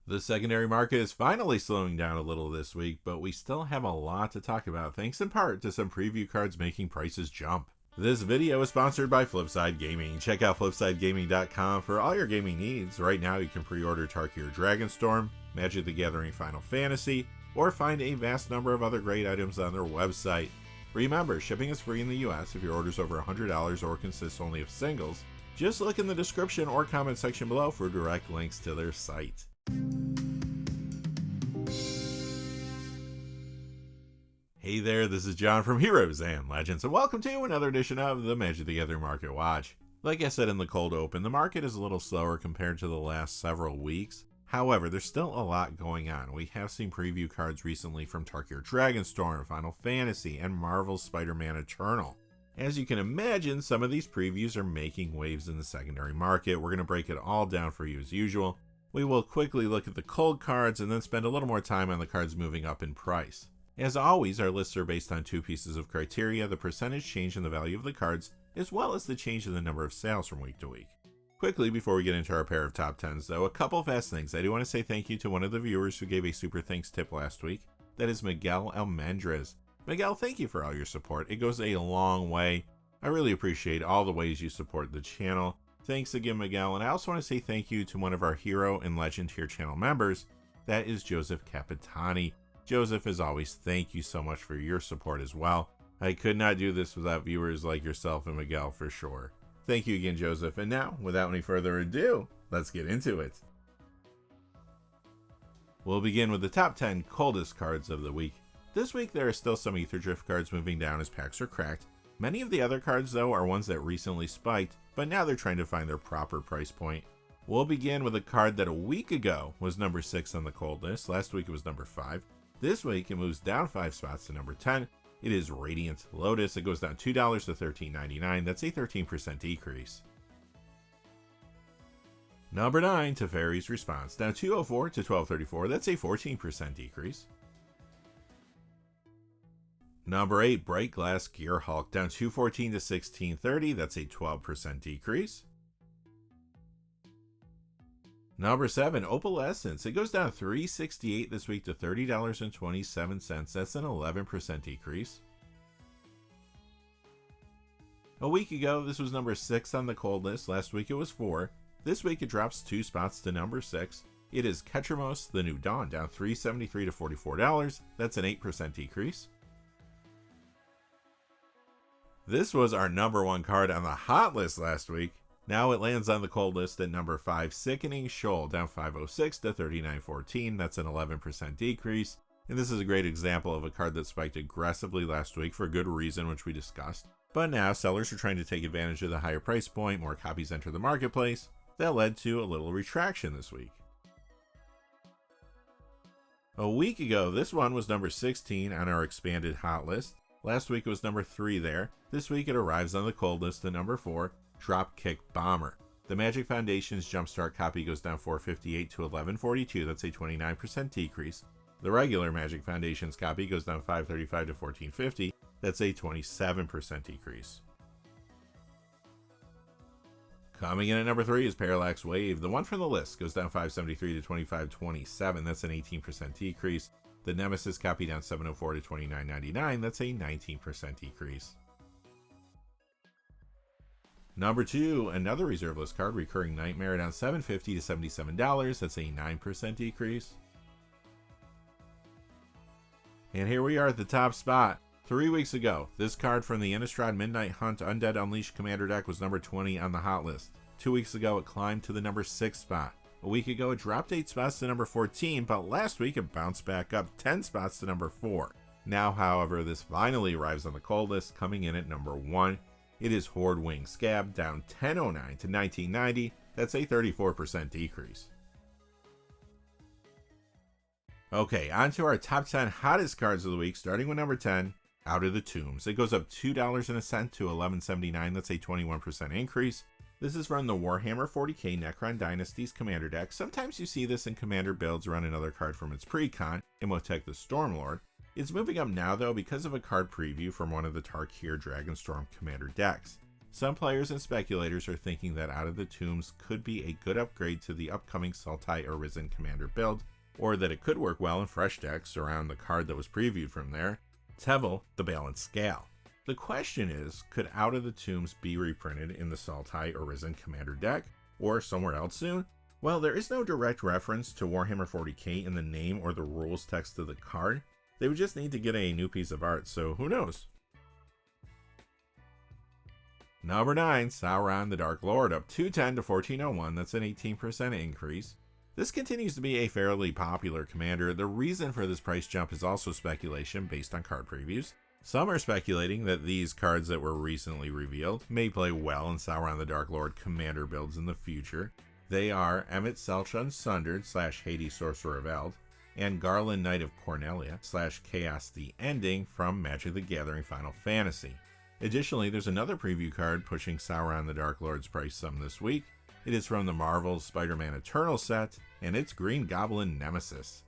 The secondary market is finally slowing down a little this week, but we still have a lot to talk about thanks in part to some preview cards making prices jump. This video is sponsored by Flipside Gaming. Check out flipsidegaming.com for all your gaming needs. Right now you can pre-order Tarkir Dragonstorm, Magic the Gathering Final Fantasy, or find a vast number of other great items on their website. Remember, shipping is free in the US if your order is over $100 or consists only of singles. Just look in the description or comment section below for direct links to their site. Hey there, this is John from Heroes and Legends, and welcome to another edition of the Magic the Gathering Market Watch. Like I said in the cold open, the market is a little slower compared to the last several weeks. However, there's still a lot going on. We have seen preview cards recently from Tarkir Dragonstorm, Final Fantasy, and Marvel's Spider-Man Eternal. As you can imagine, some of these previews are making waves in the secondary market. We're going to break it all down for you as usual. We will quickly look at the cold cards and then spend a little more time on the cards moving up in price. As always, our lists are based on two pieces of criteria: the percentage change in the value of the cards, as well as the change in the number of sales from week to week. Quickly, before we get into our pair of top 10s though, a couple fast things. I do want to say thank you to one of the viewers who gave a super thanks tip last week. That is Miguel Almendras. Miguel, thank you for all your support. It goes a long way. I really appreciate all the ways you support the channel. Thanks again, Miguel, and I also want to say thank you to one of our Hero and Legend tier channel members. That is Joseph Capitani. Joseph, as always, thank you so much for your support as well. I could not do this without viewers like yourself and Miguel for sure. Thank you again, Joseph, and now, without any further ado, let's get into it. We'll begin with the top 10 coldest cards of the week. This week there are still some Ether Drift cards moving down as packs are cracked. Many of the other cards, though, are ones that recently spiked, but now they're trying to find their proper price point. We'll begin with a card that a week ago was number 6 on the cold list. Last week it was number 5. This week it moves down 5 spots to number 10. It is Radiant Lotus. It goes down $2 to $13.99. That's a 13% decrease. Number 9, Teferi's Response, down $2.04 to $12.34. That's a 14% decrease. Number 8, Bright Glass Gear Hulk, down $2.14 to $16.30. That's a 12% decrease. Number 7, Opalescence. It goes down $3.68 this week to $30.27. That's an 11% decrease. A week ago, this was number 6 on the cold list. Last week it was 4. This week it drops 2 spots to number 6. It is Ketramos, the New Dawn, down $3.73 to $44. That's an 8% decrease. This was our number 1 card on the hot list last week. Now it lands on the cold list at number 5, Sickening Shoal, down $5.06 to $39.14. That's an 11% decrease. And this is a great example of a card that spiked aggressively last week for good reason, which we discussed. But now sellers are trying to take advantage of the higher price point, more copies enter the marketplace. That led to a little retraction this week. A week ago, this one was number 16 on our expanded hot list. Last week it was number 3 there. This week it arrives on the cold list at number 4, Dropkick Bomber. The Magic Foundation's Jumpstart copy goes down $4.58 to $11.42. That's a 29% decrease. The regular Magic Foundation's copy goes down $5.35 to $14.50. That's a 27% decrease. Coming in at number 3 is Parallax Wave. The one from the list goes down $5.73 to $25.27. That's an 18% decrease. The Nemesis copy down $7.04 to $29.99. That's a 19% decrease. Number 2, another reserve list card, Recurring Nightmare, down $7.50 to $77. That's a 9% decrease. And here we are at the top spot. 3 weeks ago, this card from the Innistrad Midnight Hunt Undead Unleashed Commander deck was number 20 on the hot list. 2 weeks ago, it climbed to the number 6 spot. A week ago, it dropped 8 spots to number 14, but last week it bounced back up 10 spots to number 4. Now, however, this finally arrives on the cold list, coming in at number 1. It is Horde Wing Scab, down $10.09 to $19.90. That's a 34% decrease. Okay, on to our top 10 hottest cards of the week, starting with number 10, Out of the Tombs. It goes up $2.01 to $11.79. That's a 21% increase. This is from the Warhammer 40k Necron Dynasties Commander deck. Sometimes you see this in Commander builds run another card from its pre-con, Imhotep the Stormlord. It's moving up now though because of a card preview from one of the Tarkir Dragonstorm Commander decks. Some players and speculators are thinking that Out of the Tombs could be a good upgrade to the upcoming Sultai Arisen Commander build, or that it could work well in fresh decks around the card that was previewed from there, Tevel, the Balanced Scale. The question is, could Out of the Tombs be reprinted in the Sultai Arisen Commander deck, or somewhere else soon? Well, there is no direct reference to Warhammer 40k in the name or the rules text of the card. They would just need to get a new piece of art, so who knows? Number 9, Sauron the Dark Lord, up 210 to 1401, that's an 18% increase. This continues to be a fairly popular commander. The reason for this price jump is also speculation based on card previews. Some are speculating that these cards that were recently revealed may play well in Sauron the Dark Lord commander builds in the future. They are Emmett Selch Unsundered / Hades Sorcerer of Eld, and Garland Knight of Cornelia / Chaos the Ending from Magic the Gathering Final Fantasy. Additionally, there's another preview card pushing Sauron the Dark Lord's price some this week. It is from the Marvel's Spider-Man Eternal set, and it's Green Goblin Nemesis.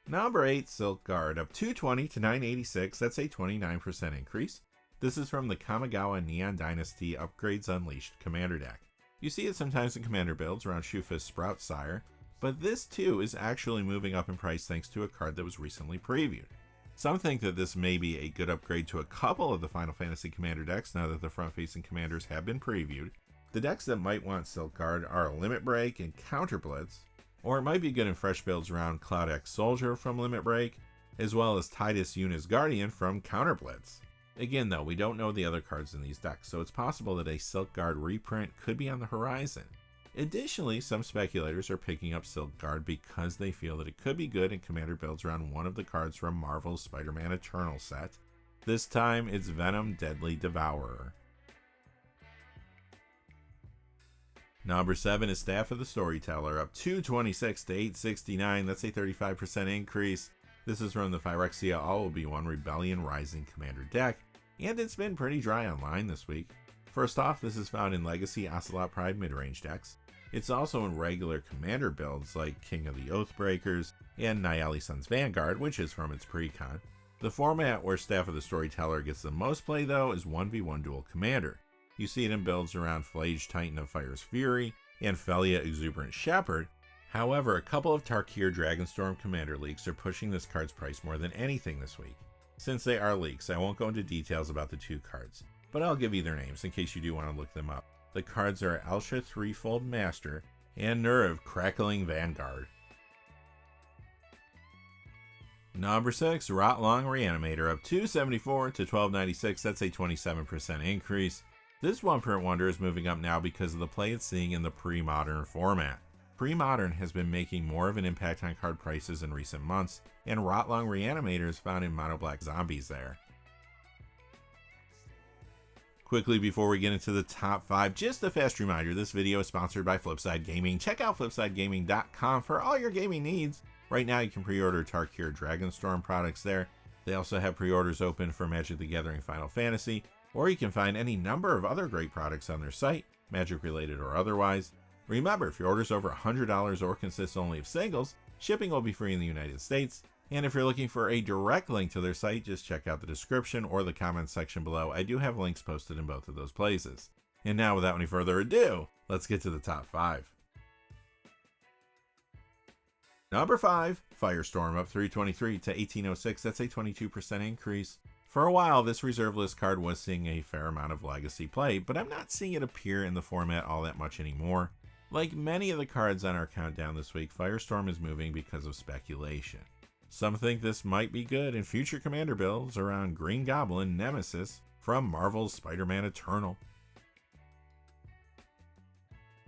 Number 8, Silk Guard, up 220 to 986, that's a 29% increase. This is from the Kamigawa Neon Dynasty Upgrades Unleashed commander deck. You see it sometimes in commander builds around Shufa's Sprout Sire, but this too is actually moving up in price thanks to a card that was recently previewed. Some think that this may be a good upgrade to a couple of the Final Fantasy commander decks now that the front-facing commanders have been previewed. The decks that might want Silk Guard are Limit Break and Counter Blitz, or it might be good in fresh builds around Cloud X Soldier from Limit Break, as well as Tidus Yuna's Guardian from Counter Blitz. Again though, we don't know the other cards in these decks, so it's possible that a Silk Guard reprint could be on the horizon. Additionally, some speculators are picking up Silk Guard because they feel that it could be good in commander builds around one of the cards from Marvel's Spider-Man Eternal set. This time, it's Venom Deadly Devourer. Number 7 is Staff of the Storyteller, up 226 to 869, that's a 35% increase. This is from the Phyrexia All-Will-Be-One Rebellion Rising commander deck, and it's been pretty dry online this week. First off, this is found in Legacy Ocelot Pride midrange decks. It's also in regular commander builds like King of the Oathbreakers and Nayeli Sun's Vanguard, which is from its precon. The format where Staff of the Storyteller gets the most play though is 1v1 dual commander. You see it in builds around Flage Titan of Fire's Fury and Felia Exuberant Shepherd. However, a couple of Tarkir Dragonstorm commander leaks are pushing this card's price more than anything this week. Since they are leaks, I won't go into details about the two cards, but I'll give you their names in case you do want to look them up. The cards are Elsha Threefold Master and Nurav Crackling Vanguard. Number 6, Rotlong Reanimator, up 274 to 1296, that's a 27% increase. This one-print wonder is moving up now because of the play it's seeing in the pre-modern format. Pre-modern has been making more of an impact on card prices in recent months, and Rotlong Reanimator is found in Mono Black Zombies there. Quickly before we get into the top 5, just a fast reminder, this video is sponsored by Flipside Gaming. Check out flipsidegaming.com for all your gaming needs. Right now you can pre-order Tarkir Dragonstorm products there. They also have pre-orders open for Magic the Gathering Final Fantasy, or you can find any number of other great products on their site, Magic related or otherwise. Remember, if your order's over $100 or consists only of singles, shipping will be free in the United States. And if you're looking for a direct link to their site, just check out the description or the comments section below. I do have links posted in both of those places. And now, without any further ado, let's get to the top 5. Number 5, Firestorm, up 323 to 1806. That's a 22% increase. For a while, this reserve list card was seeing a fair amount of legacy play, but I'm not seeing it appear in the format all that much anymore. Like many of the cards on our countdown this week, Firestorm is moving because of speculation. Some think this might be good in future commander builds around Green Goblin Nemesis from Marvel's Spider-Man Eternal.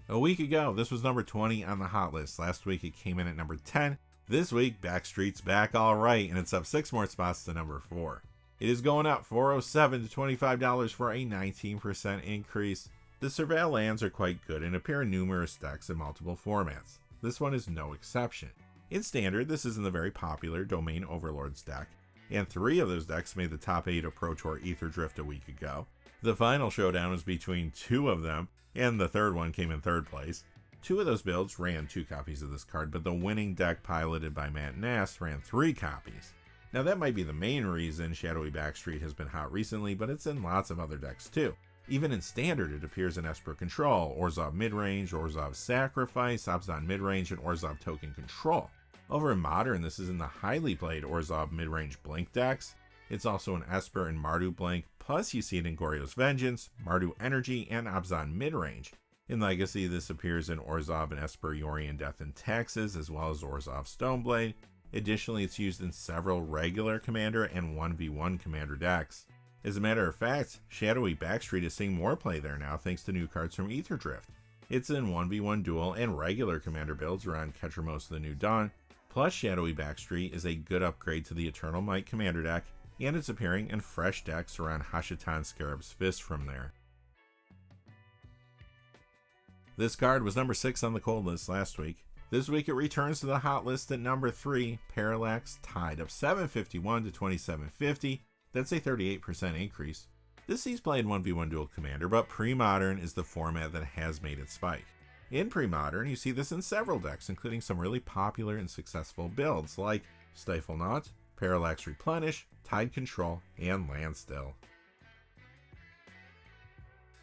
A week ago, this was number 20 on the hot list. Last week, it came in at number 10. This week, Backstreet's back all right, and it's up 6 more spots to number 4. It is going up $407 to $25 for a 19% increase. The Surveil lands are quite good and appear in numerous decks in multiple formats. This one is no exception. In Standard, this is in the very popular Domain Overlords deck, and 3 of those decks made the top 8 of Pro Tour Ether Drift a week ago. The final showdown was between 2 of them, and the third one came in 3rd place. 2 of those builds ran 2 copies of this card, but the winning deck piloted by Matt Nass ran 3 copies. Now that might be the main reason Shadowy Backstreet has been hot recently, but it's in lots of other decks too. Even in Standard, it appears in Esper Control, Orzhov Midrange, Orzhov Sacrifice, Abzan Midrange, and Orzhov Token Control. Over in Modern, this is in the highly played Orzhov Midrange Blink decks. It's also in Esper and Mardu Blink, plus you see it in Goryo's Vengeance, Mardu Energy, and Abzan Midrange. In Legacy, this appears in Orzhov and Esper Yorion Death and Taxes, as well as Orzhov Stoneblade. Additionally, it's used in several regular Commander and 1v1 Commander decks. As a matter of fact, Shadowy Backstreet is seeing more play there now thanks to new cards from Aether Drift. It's in 1v1 dual and regular Commander builds around Ketramos of the New Dawn, plus Shadowy Backstreet is a good upgrade to the Eternal Might Commander deck, and it's appearing in fresh decks around Hashatan Scarab's Fist from there. This card was number 6 on the cold list last week. This week it returns to the hot list at number 3, Parallax Tide, up 751 to 2750. That's a 38% increase. This sees play in 1v1 dual Commander, but Pre-Modern is the format that has made it spike. In Pre-Modern, you see this in several decks, including some really popular and successful builds like Stifle Not, Parallax Replenish, Tide Control, and Landstill.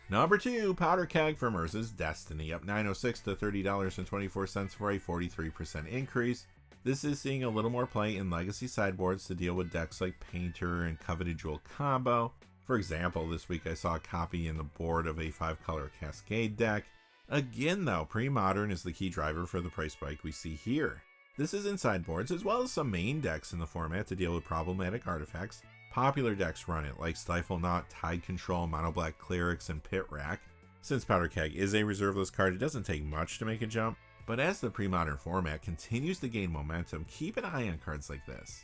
Number 2, Powder Keg from Urza's Destiny, up $9.06 to $30.24 for a 43% increase. This is seeing a little more play in Legacy sideboards to deal with decks like Painter and Coveted Jewel Combo. For example, this week I saw a copy in the board of a 5-color Cascade deck. Again though, Pre-Modern is the key driver for the price spike we see here. This is in sideboards as well as some main decks in the format to deal with problematic artifacts. Popular decks run it, like Stifle Not, Tide Control, Mono Black Clerics, and Pit Rack. Since Powder Keg is a reserveless card, it doesn't take much to make a jump, but as the Pre-Modern format continues to gain momentum, keep an eye on cards like this.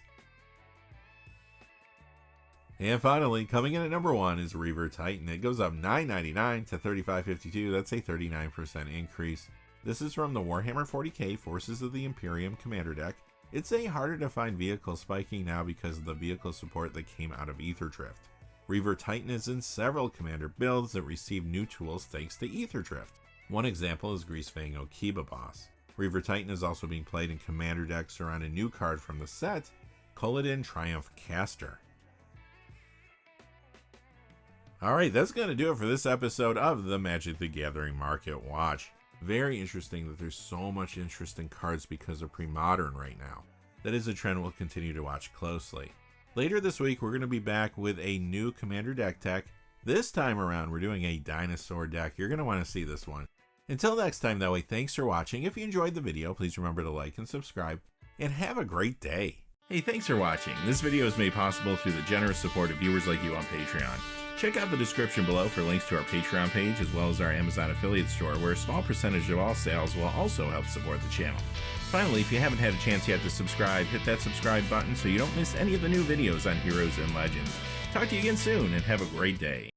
And finally, coming in at number 1 is Reaver Titan. It goes up $9.99 to $35.52, that's a 39% increase. This is from the Warhammer 40k Forces of the Imperium Commander deck. It's a harder to find vehicle spiking now because of the vehicle support that came out of Aether Drift. Reaver Titan is in several Commander builds that receive new tools thanks to Aether Drift. One example is Greasefang Okiba Boss. Reaver Titan is also being played in Commander decks around a new card from the set, Culloden Triumph Caster. Alright, that's going to do it for this episode of the Magic the Gathering Market Watch. Very interesting that there's so much interest in cards because of Pre-Modern right now. That is a trend we'll continue to watch closely. Later this week, we're going to be back with a new Commander deck tech. This time around, we're doing a dinosaur deck. You're going to want to see this one. Until next time, that way, thanks for watching. If you enjoyed the video, please remember to like and subscribe, and have a great day. Hey, thanks for watching. This video is made possible through the generous support of viewers like you on Patreon. Check out the description below for links to our Patreon page as well as our Amazon affiliate store, where a small percentage of all sales will also help support the channel. Finally, if you haven't had a chance yet to subscribe, hit that subscribe button so you don't miss any of the new videos on Heroes and Legends. Talk to you again soon, and have a great day.